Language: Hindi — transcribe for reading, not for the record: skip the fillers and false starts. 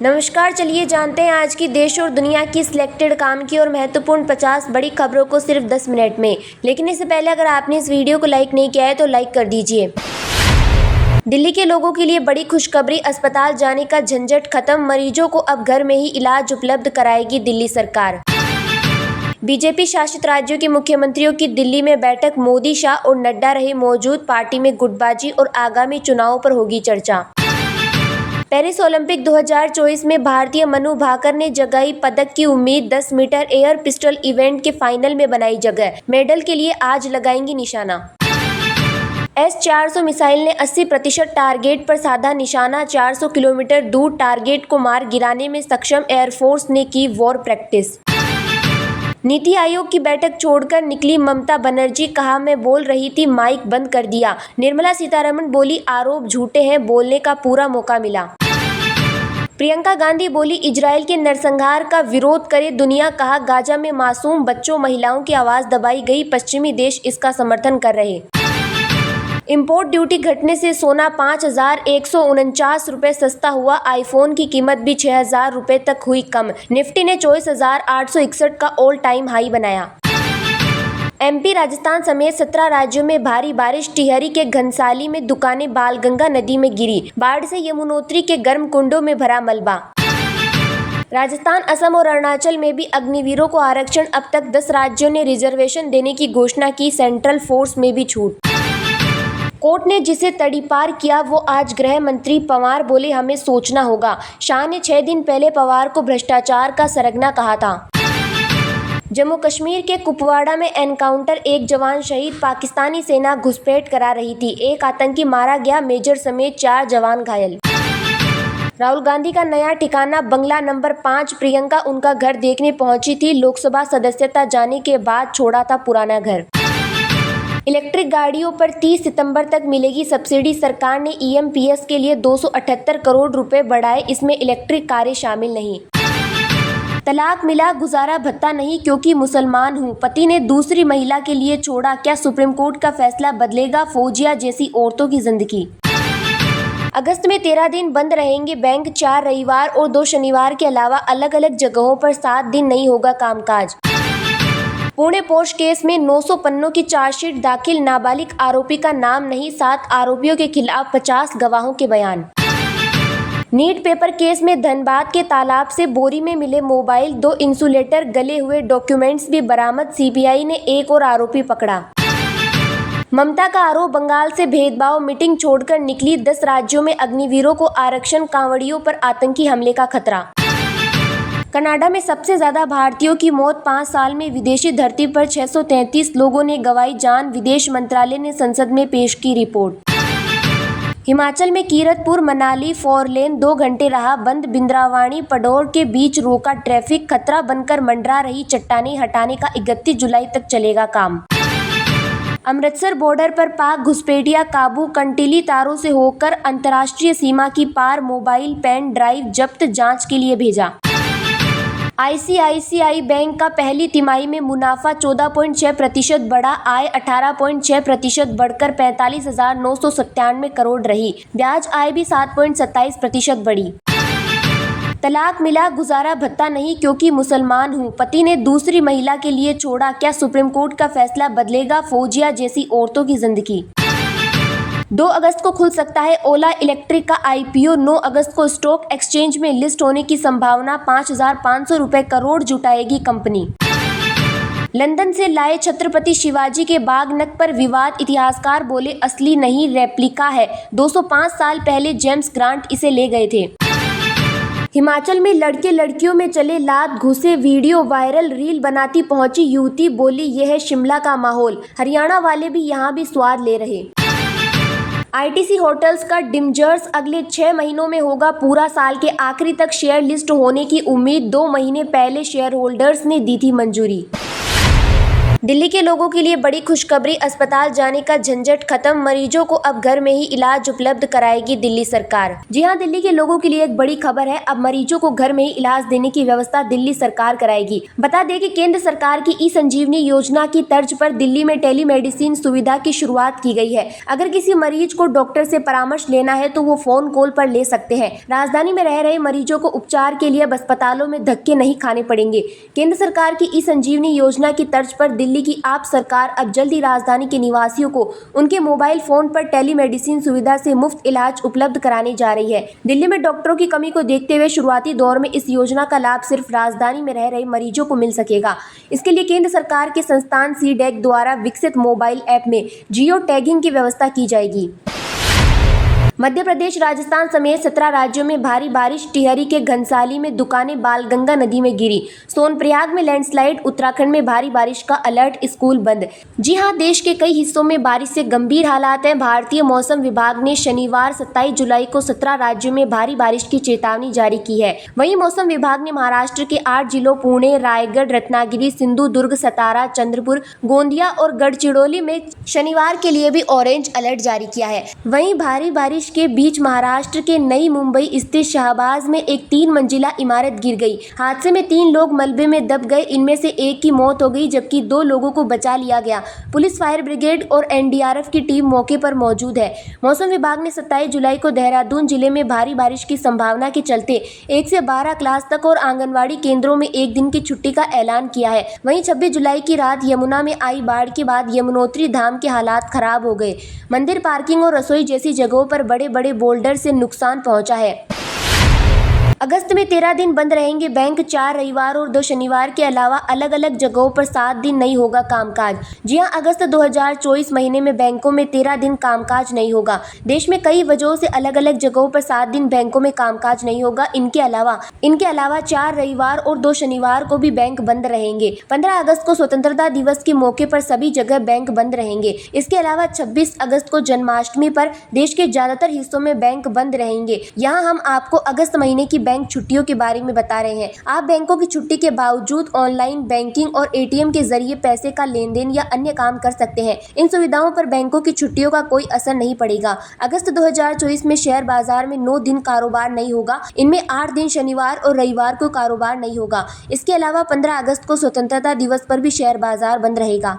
नमस्कार, चलिए जानते हैं आज की देश और दुनिया की सिलेक्टेड काम की और महत्वपूर्ण 50 बड़ी खबरों को सिर्फ 10 मिनट में। लेकिन इससे पहले अगर आपने इस वीडियो को लाइक नहीं किया है तो लाइक कर दीजिए। दिल्ली के लोगों के लिए बड़ी खुशखबरी, अस्पताल जाने का झंझट खत्म, मरीजों को अब घर में ही इलाज उपलब्ध कराएगी दिल्ली सरकार। बीजेपी शासित राज्यों के मुख्यमंत्रियों की दिल्ली में बैठक, मोदी, शाह और नड्डा रहे मौजूद, पार्टी में गुटबाजी और आगामी चुनावों पर होगी चर्चा। पेरिस ओलंपिक 2024 में भारतीय मनु भाकर ने जगाई पदक की उम्मीद, 10 मीटर एयर पिस्टल इवेंट के फाइनल में बनाई जगह, मेडल के लिए आज लगाएंगी निशाना। S-400 मिसाइल ने 80% टारगेट पर साधा निशाना, 400 किलोमीटर दूर टारगेट को मार गिराने में सक्षम एयरफोर्स ने की वॉर प्रैक्टिस। नीति आयोग की बैठक छोड़कर निकली ममता बनर्जी, कहा मैं बोल रही थी माइक बंद कर दिया। निर्मला सीतारमण बोली आरोप झूठे हैं, बोलने का पूरा मौका मिला। प्रियंका गांधी बोली इजराइल के नरसंहार का विरोध करे दुनिया, कहा गाजा में मासूम बच्चों महिलाओं की आवाज दबाई गई, पश्चिमी देश इसका समर्थन कर रहे। इंपोर्ट ड्यूटी घटने से सोना 5,149 रुपये सस्ता हुआ, आईफोन की कीमत भी 6,000 रुपये तक हुई कम। निफ्टी ने 24,861 का ऑल टाइम हाई बनाया। MP, राजस्थान समेत 17 राज्यों में भारी बारिश, टिहरी के घनसाली में दुकानें बालगंगा नदी में गिरी, बाढ़ से यमुनोत्री के गर्म कुंडों में भरा मलबा। राजस्थान, असम और अरुणाचल में भी अग्निवीरों को आरक्षण, अब तक 10 राज्यों ने रिजर्वेशन देने की घोषणा की, सेंट्रल फोर्स में भी छूट। कोर्ट ने जिसे तड़ीपार किया वो आज गृह मंत्री पवार बोले हमें सोचना होगा। शाह ने 6 दिन पहले पवार को भ्रष्टाचार का सरगना कहा था। जम्मू कश्मीर के कुपवाड़ा में एनकाउंटर, एक जवान शहीद, पाकिस्तानी सेना घुसपैठ करा रही थी, एक आतंकी मारा गया, मेजर समेत 4 जवान घायल। राहुल गांधी का नया ठिकाना बंगला नंबर 5, प्रियंका उनका घर देखने पहुंची थी, लोकसभा सदस्यता जाने के बाद छोड़ा था पुराना घर। इलेक्ट्रिक गाड़ियों पर 30 सितंबर तक मिलेगी सब्सिडी, सरकार ने EMPS के लिए 278 करोड़ रुपए बढ़ाए, इसमें इलेक्ट्रिक कारें शामिल नहीं। तलाक मिला, गुजारा भत्ता नहीं क्योंकि मुसलमान हूं, पति ने दूसरी महिला के लिए छोड़ा, क्या सुप्रीम कोर्ट का फैसला बदलेगा फौजिया जैसी औरतों की जिंदगी। अगस्त में 13 दिन बंद रहेंगे बैंक, 4 रविवार और 2 शनिवार के अलावा अलग अलग जगहों पर 7 दिन नहीं होगा कामकाज। पुणे पोस्ट केस में 900 पन्नों की चार्जशीट दाखिल, नाबालिग आरोपी का नाम नहीं, 7 आरोपियों के खिलाफ 50 गवाहों के बयान। नीट पेपर केस में धनबाद के तालाब से बोरी में मिले मोबाइल, 2 इंसुलेटर, गले हुए डॉक्यूमेंट्स भी बरामद, CBI ने एक और आरोपी पकड़ा। ममता का आरोप बंगाल से भेदभाव, मीटिंग छोड़कर निकली, 10 राज्यों में अग्निवीरों को आरक्षण, कांवड़ियों पर आतंकी हमले का खतरा। कनाडा में सबसे ज्यादा भारतीयों की मौत, 5 साल में विदेशी धरती पर 633 लोगों ने गंवाई जान, विदेश मंत्रालय ने संसद में पेश की रिपोर्ट। हिमाचल में कीरतपुर मनाली 4 लेन 2 घंटे रहा बंद, बिंद्रावाणी पडौर के बीच रोका ट्रैफिक, खतरा बनकर मंडरा रही चट्टानें, हटाने का 31 जुलाई तक चलेगा काम। अमृतसर बॉर्डर पर पाक घुसपैठिया काबू, कंटीली तारों से होकर अंतर्राष्ट्रीय सीमा की पार, मोबाइल पेन ड्राइव जब्त, जांच के लिए भेजा। ICICI बैंक का पहली तिमाही में मुनाफा 14.6% बढ़ा, आय 18.6% बढ़कर 45,997 करोड़ रही, ब्याज आय भी 7.27% बढ़ी। तलाक मिला, गुजारा भत्ता नहीं क्योंकि मुसलमान हूं, पति ने दूसरी महिला के लिए छोड़ा, क्या सुप्रीम कोर्ट का फैसला बदलेगा फौजिया जैसी औरतों की जिंदगी। 2 अगस्त को खुल सकता है ओला इलेक्ट्रिक का IPO, 9 अगस्त को स्टॉक एक्सचेंज में लिस्ट होने की संभावना, 5,500 रुपए करोड़ जुटाएगी कंपनी। लंदन से लाए छत्रपति शिवाजी के बाग नक पर विवाद, इतिहासकार बोले असली नहीं रेप्लिका है, 205 साल पहले जेम्स ग्रांट इसे ले गए थे। हिमाचल में लड़के लड़कियों में चले लात घुसे, वीडियो वायरल, रील बनाती पहुंची युवती, बोली यह है शिमला का माहौल, हरियाणा वाले भी यहाँ भी स्वाद ले रहे। ITC होटल्स का डिमर्जर अगले 6 महीनों में होगा पूरा, साल के आखिरी तक शेयर लिस्ट होने की उम्मीद, 2 महीने पहले शेयर होल्डर्स ने दी थी मंजूरी। दिल्ली के लोगों के लिए बड़ी खुशखबरी, अस्पताल जाने का झंझट खत्म, मरीजों को अब घर में ही इलाज उपलब्ध कराएगी दिल्ली सरकार। जी हां, दिल्ली के लोगों के लिए एक बड़ी खबर है। अब मरीजों को घर में ही इलाज देने की व्यवस्था दिल्ली सरकार कराएगी। बता दें कि केंद्र सरकार की ई संजीवनी योजना की तर्ज पर दिल्ली में टेलीमेडिसिन सुविधा की शुरुआत की गई है। अगर किसी मरीज को डॉक्टर से परामर्श लेना है तो वो फोन कॉल पर ले सकते हैं। राजधानी में रह रहे मरीजों को उपचार के लिए अब अस्पतालों में धक्के नहीं खाने पड़ेंगे। केंद्र सरकार की ई संजीवनी योजना की तर्ज पर दिल्ली की आप सरकार अब जल्द ही राजधानी के निवासियों को उनके मोबाइल फोन पर टेलीमेडिसिन सुविधा से मुफ्त इलाज उपलब्ध कराने जा रही है। दिल्ली में डॉक्टरों की कमी को देखते हुए शुरुआती दौर में इस योजना का लाभ सिर्फ राजधानी में रह रहे मरीजों को मिल सकेगा। इसके लिए केंद्र सरकार के संस्थान सीडेक द्वारा विकसित मोबाइल ऐप में जियो टैगिंग की व्यवस्था की जाएगी। मध्य प्रदेश, राजस्थान समेत 17 राज्यों में भारी बारिश। टिहरी के घनसाली में दुकानें बालगंगा नदी में गिरी। सोनप्रयाग में लैंडस्लाइड। उत्तराखंड में भारी बारिश का अलर्ट, स्कूल बंद। जी हां, देश के कई हिस्सों में बारिश से गंभीर हालात हैं। भारतीय मौसम विभाग ने शनिवार 27 जुलाई को 17 राज्यों में भारी बारिश की चेतावनी जारी की है। वहीं मौसम विभाग ने महाराष्ट्र के 8 जिलों पुणे, रायगढ़, रत्नागिरी, सिंधुदुर्ग, सतारा, चंद्रपुर, गोंदिया और गढ़चिरौली में शनिवार के लिए भी ऑरेंज अलर्ट जारी किया है। वहीं भारी बारिश के बीच महाराष्ट्र के नई मुंबई स्थित शाहबाज में एक 3 मंजिला इमारत गिर गई। हादसे में 3 लोग मलबे में दब गए। इनमें से एक की मौत हो गई जबकि 2 लोगों को बचा लिया गया। पुलिस, फायर ब्रिगेड और एनडीआरएफ की टीम मौके पर मौजूद है। मौसम विभाग ने 27 जुलाई को देहरादून जिले में भारी बारिश की संभावना के चलते 1 से 12 क्लास तक और आंगनबाड़ी केंद्रों में 1 दिन की छुट्टी का ऐलान किया है। वहीं 26 जुलाई की रात यमुना में आई बाढ़ के बाद यमुनोत्री धाम के हालात खराब हो गए। मंदिर, पार्किंग और रसोई जैसी जगहों पर बड़े बड़े बोल्डर से नुकसान पहुंचा है। अगस्त में 13 दिन बंद रहेंगे बैंक। 4 रविवार और 2 शनिवार के अलावा अलग अलग जगहों पर 7 दिन नहीं होगा कामकाज। जी हां, अगस्त 2024 महीने में बैंकों में 13 दिन कामकाज नहीं होगा। देश में कई वजहों से अलग अलग जगहों पर 7 दिन बैंकों में कामकाज नहीं होगा। इनके अलावा 4 रविवार और 2 शनिवार को भी बैंक बंद रहेंगे। 15 अगस्त को स्वतंत्रता दिवस के मौके पर सभी जगह बैंक बंद रहेंगे। इसके अलावा 26 अगस्त को जन्माष्टमी पर देश के ज्यादातर हिस्सों में बैंक बंद रहेंगे। यहाँ हम आपको अगस्त महीने की बैंक छुट्टियों के बारे में बता रहे हैं। आप बैंकों की छुट्टी के बावजूद ऑनलाइन बैंकिंग और एटीएम के जरिए पैसे का लेन देन या अन्य काम कर सकते हैं। इन सुविधाओं पर बैंकों की छुट्टियों का कोई असर नहीं पड़ेगा। अगस्त 2024 में शेयर बाजार में 9 दिन कारोबार नहीं होगा। इनमें 8 दिन शनिवार और रविवार को कारोबार नहीं होगा। इसके अलावा 15 अगस्त को स्वतंत्रता दिवस पर भी शेयर बाजार बंद रहेगा।